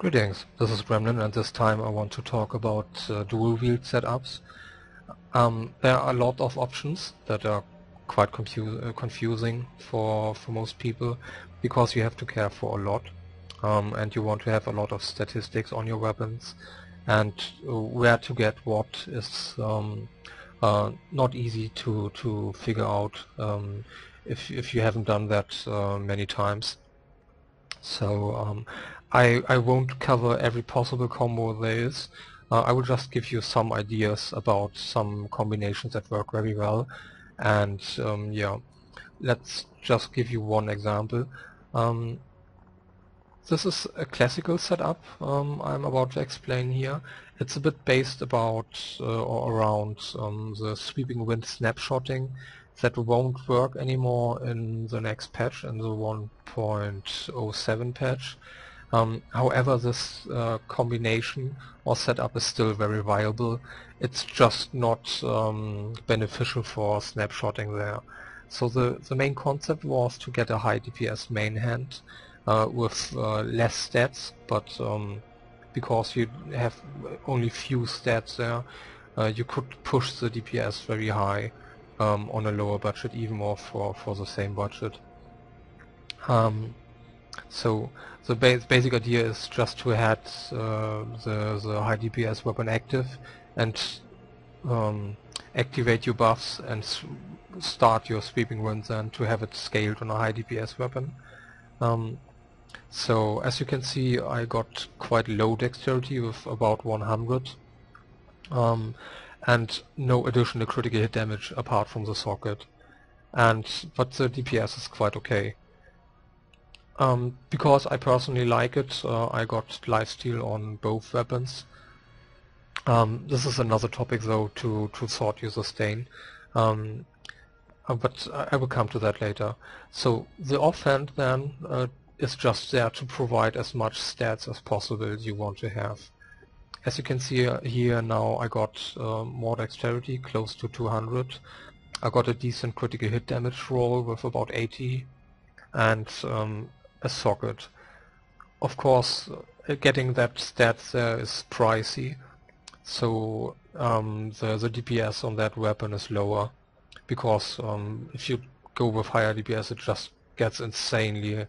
Greetings, this is Gremlin, and this time I want to talk about dual wield setups. There are a lot of options that are quite confusing for most people, because you have to care for a lot, and you want to have a lot of statistics on your weapons, and where to get what is not easy to figure out if you haven't done that many times. So I won't cover every possible combo there is. I will just give you some ideas about some combinations that work very well, and yeah, let's just give you one example. This is a classical setup I'm about to explain here. It's a bit based about or around the sweeping wind snapshotting that won't work anymore in the next patch, in the 1.07 patch. However, this combination or setup is still very viable. It's just not beneficial for snapshotting there. So the main concept was to get a high DPS main hand with less stats, but because you have only few stats there, you could push the DPS very high on a lower budget, even more for the same budget. So the basic idea is just to have the high DPS weapon active and activate your buffs and start your sweeping winds and to have it scaled on a high DPS weapon. So as you can see, I got quite low dexterity with about 100 and no additional critical hit damage apart from the socket, but the DPS is quite okay. Because I personally like it, I got lifesteal on both weapons. This is another topic though, to sort your sustain, but I will come to that later. So the offhand then is just there to provide as much stats as possible you want to have. As you can see here now, I got more dexterity, close to 200. I got a decent critical hit damage roll with about 80, and a socket. Of course, getting that stat there is pricey, so the DPS on that weapon is lower, because if you go with higher DPS it just gets insanely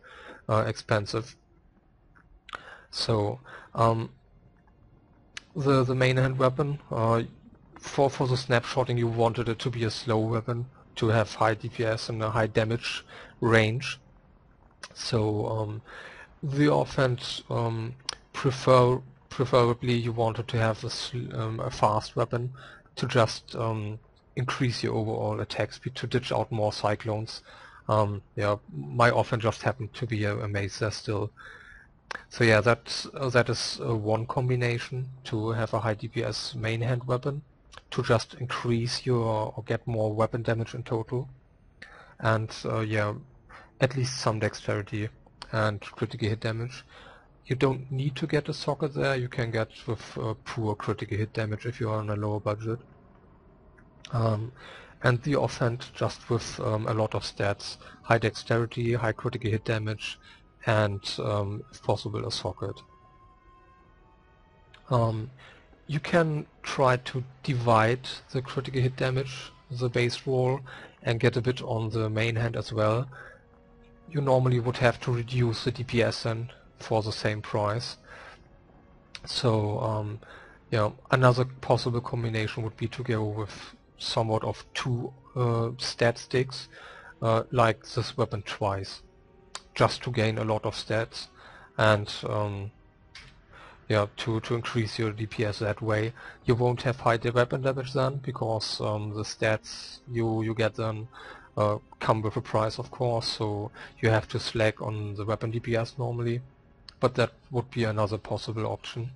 expensive. So the main hand weapon, for the snapshotting you wanted it to be a slow weapon, to have high DPS and a high damage range. So the offhand, preferably you wanted to have a fast weapon to just increase your overall attack speed, to ditch out more cyclones. Yeah, my offhand just happened to be a mace there still. So yeah, that is one combination, to have a high DPS main hand weapon, to just increase your or get more weapon damage in total, and yeah, at least some dexterity and critical hit damage. You don't need to get a socket there, you can get with poor critical hit damage if you are on a lower budget. And the offhand just with a lot of stats, high dexterity, high critical hit damage, and if possible a socket. You can try to divide the critical hit damage, the base roll, and get a bit on the main hand as well. You normally would have to reduce the DPS then for the same price. So yeah, another possible combination would be to go with somewhat of two stat sticks, like this weapon twice, just to gain a lot of stats, and yeah, to increase your DPS that way. You won't have high weapon damage then, because the stats you get then come with a price, of course, so you have to slack on the weapon DPS normally, but that would be another possible option.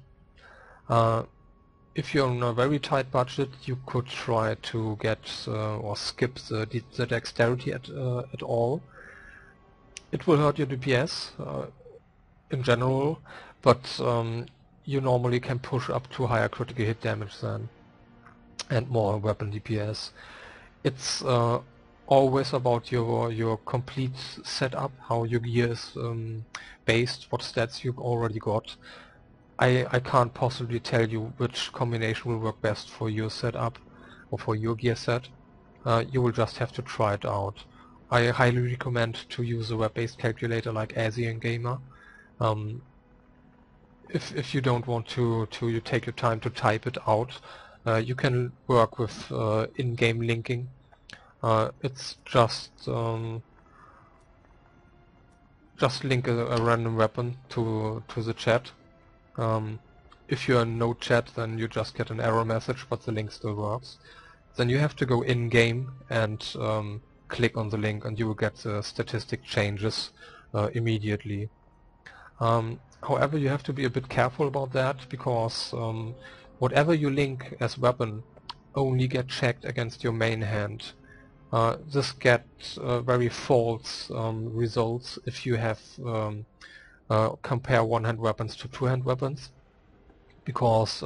If you're on a very tight budget, you could try to get or skip the dexterity at all. It will hurt your DPS in general, but you normally can push up to higher critical hit damage then, and more weapon DPS. It's always about your complete setup, how your gear is based, what stats you've already got. I can't possibly tell you which combination will work best for your setup or for your gear set. You will just have to try it out. I highly recommend to use a web-based calculator like ASIAN Gamer. If you don't want to you take your time to type it out, you can work with in-game linking. It's just link a random weapon to the chat. If you're in no chat, then you just get an error message, but the link still works. Then you have to go in-game and click on the link, and you will get the statistic changes immediately. However, you have to be a bit careful about that, because whatever you link as weapon only get checked against your main hand. This gets very false results if you have compare one-hand weapons to two-hand weapons, because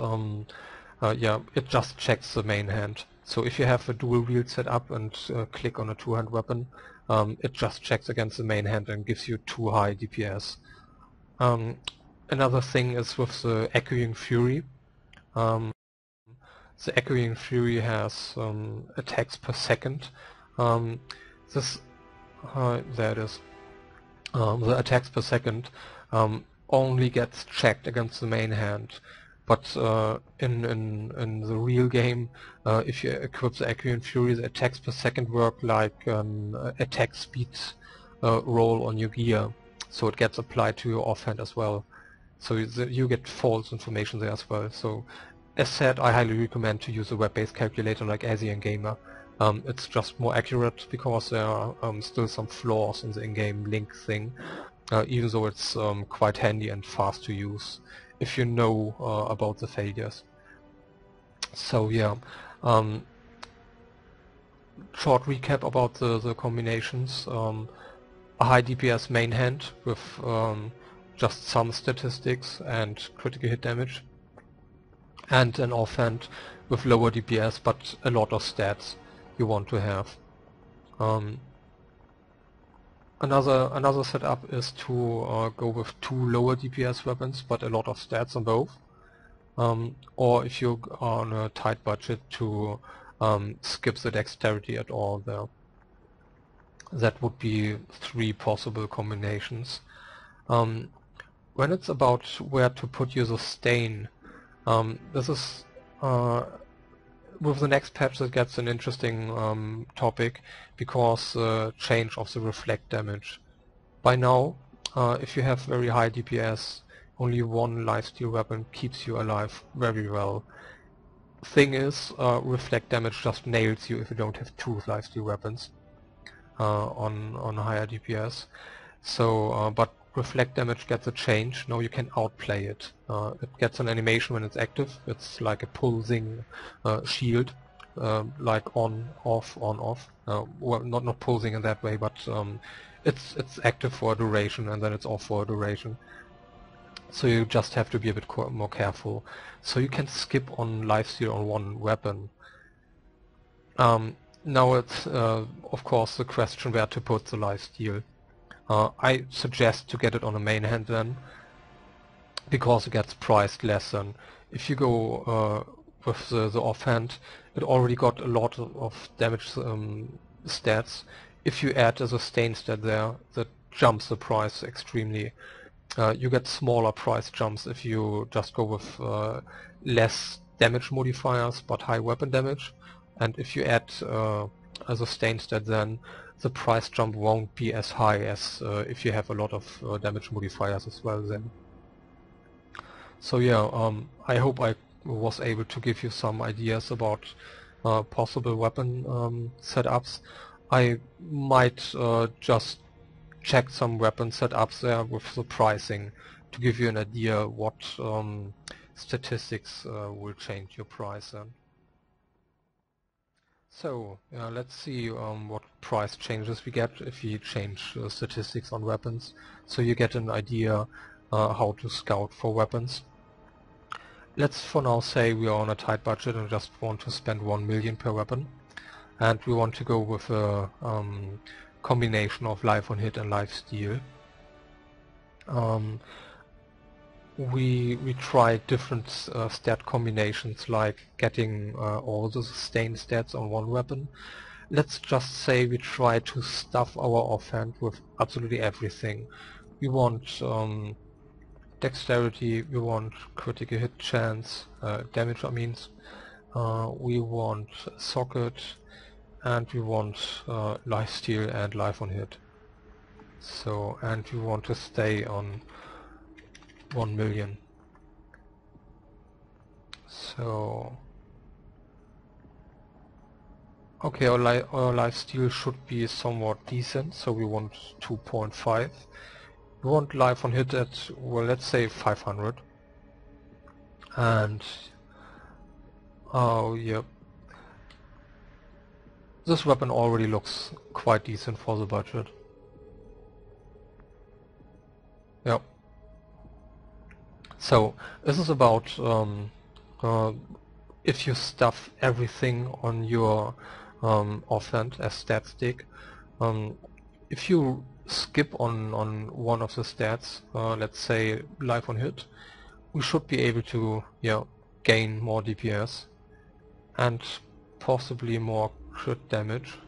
yeah, it just checks the main hand. So if you have a dual wield set up and click on a two-hand weapon, it just checks against the main hand and gives you too high DPS. Another thing is with the Echoing Fury. The Echoing Fury has attacks per second. There it is. The attacks per second only gets checked against the main hand, but in the real game, if you equip the Echoing Fury, the attacks per second work like an attack speed roll on your gear, so it gets applied to your offhand as well. So you get false information there as well. So, as said, I highly recommend to use a web-based calculator like ASIAN Gamer. It's just more accurate, because there are still some flaws in the in-game link thing, even though it's quite handy and fast to use if you know about the failures. So yeah, short recap about the combinations. A high DPS main hand with just some statistics and critical hit damage, and an offhand with lower DPS but a lot of stats you want to have. Another setup is to go with two lower DPS weapons but a lot of stats on both, or if you are on a tight budget, to skip the dexterity at all there. That would be 3 possible combinations. When it's about where to put your sustain, this is with the next patch that gets an interesting topic, because change of the reflect damage. By now, if you have very high DPS, only one lifesteal weapon keeps you alive very well. Thing is, reflect damage just nails you if you don't have 2 lifesteal weapons on higher DPS. So, but reflect damage gets a change. Now you can outplay it. It gets an animation when it's active. It's like a pulsing shield, like on, off, on, off. Well, not pulsing in that way, but it's active for a duration and then it's off for a duration. So you just have to be a bit more careful. So you can skip on lifesteal on one weapon. Now it's of course the question where to put the lifesteal. I suggest to get it on a main hand then, because it gets priced less than if you go with the offhand. It already got a lot of damage stats. If you add a sustain stat there, that jumps the price extremely. You get smaller price jumps if you just go with less damage modifiers but high weapon damage, and if you add a sustain stat, then the price jump won't be as high as if you have a lot of damage modifiers as well then. So yeah, I hope I was able to give you some ideas about possible weapon setups. I might just check some weapon setups there with the pricing to give you an idea what statistics will change your price then. So let's see what price changes we get if we change statistics on weapons, so you get an idea how to scout for weapons. Let's for now say we are on a tight budget and just want to spend 1 million per weapon, and we want to go with a combination of life on hit and life steal. we try different stat combinations, like getting all the sustain stats on one weapon. Let's just say we try to stuff our offhand with absolutely everything. We want dexterity, we want critical hit chance, damage I mean, we want socket, and we want lifesteal and life on hit. So, and we want to stay on 1 million. So, okay, our lifesteal should be somewhat decent, so we want 2.5. We want life on hit at, well, let's say 500. And, oh, yep. This weapon already looks quite decent for the budget. Yep. So, this is about if you stuff everything on your offhand as stat stick. If you skip on one of the stats, let's say life on hit, we should be able to gain more DPS and possibly more crit damage.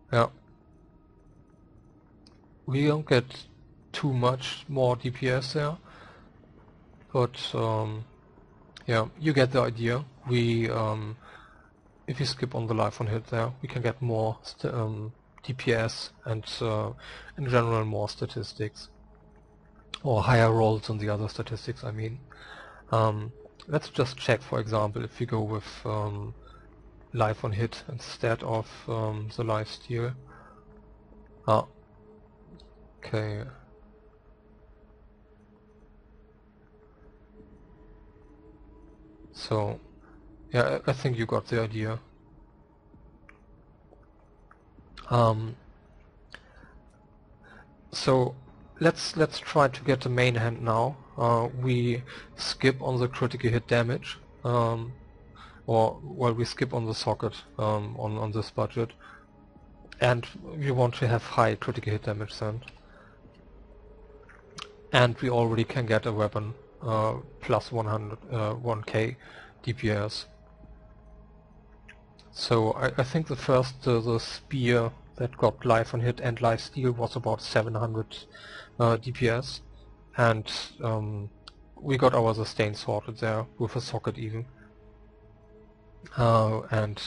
Yeah. We don't get too much more DPS there, but yeah, you get the idea. We if you skip on the life on hit there, we can get more DPS and in general more statistics, or higher rolls on the other statistics I mean. Let's just check, for example, if we go with life on hit instead of the lifesteal. Okay. So, yeah, I think you got the idea. So let's try to get the main hand now. We skip on the critical hit damage, or well, we skip on the socket on this budget, and we want to have high critical hit damage then. And we already can get a weapon plus 1k DPS. So I think the first the spear that got life on hit and lifesteal was about 700 DPS, and we got our sustain sorted there with a socket even, and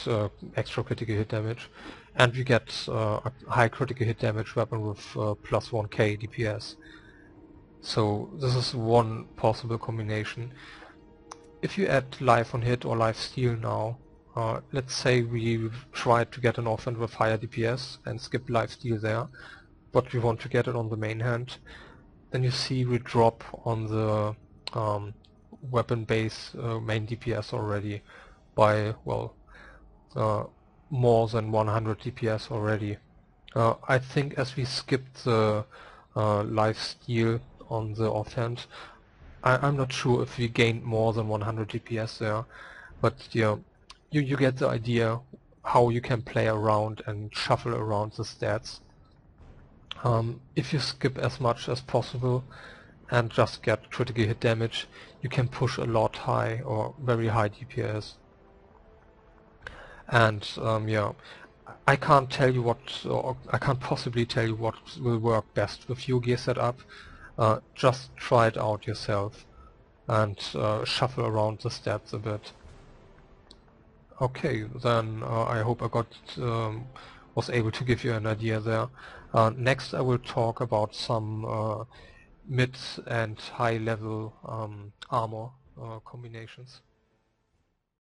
extra critical hit damage, and we get a high critical hit damage weapon with plus 1k DPS. So this is one possible combination. If you add life on hit or lifesteal now, let's say we tried to get an offhand with higher DPS and skip lifesteal there, but we want to get it on the main hand, then you see we drop on the weapon base main DPS already by, well, more than 100 DPS already. I think as we skipped the lifesteal on the offhand, I'm not sure if we gained more than 100 DPS there, but yeah, you get the idea how you can play around and shuffle around the stats. If you skip as much as possible and just get critical hit damage, you can push a lot high or very high DPS. And yeah, I can't tell you what, or I can't possibly tell you what will work best with your gear setup. Just try it out yourself and shuffle around the stats a bit. Okay, then I hope I was able to give you an idea there. Next I will talk about some mid and high level armor combinations.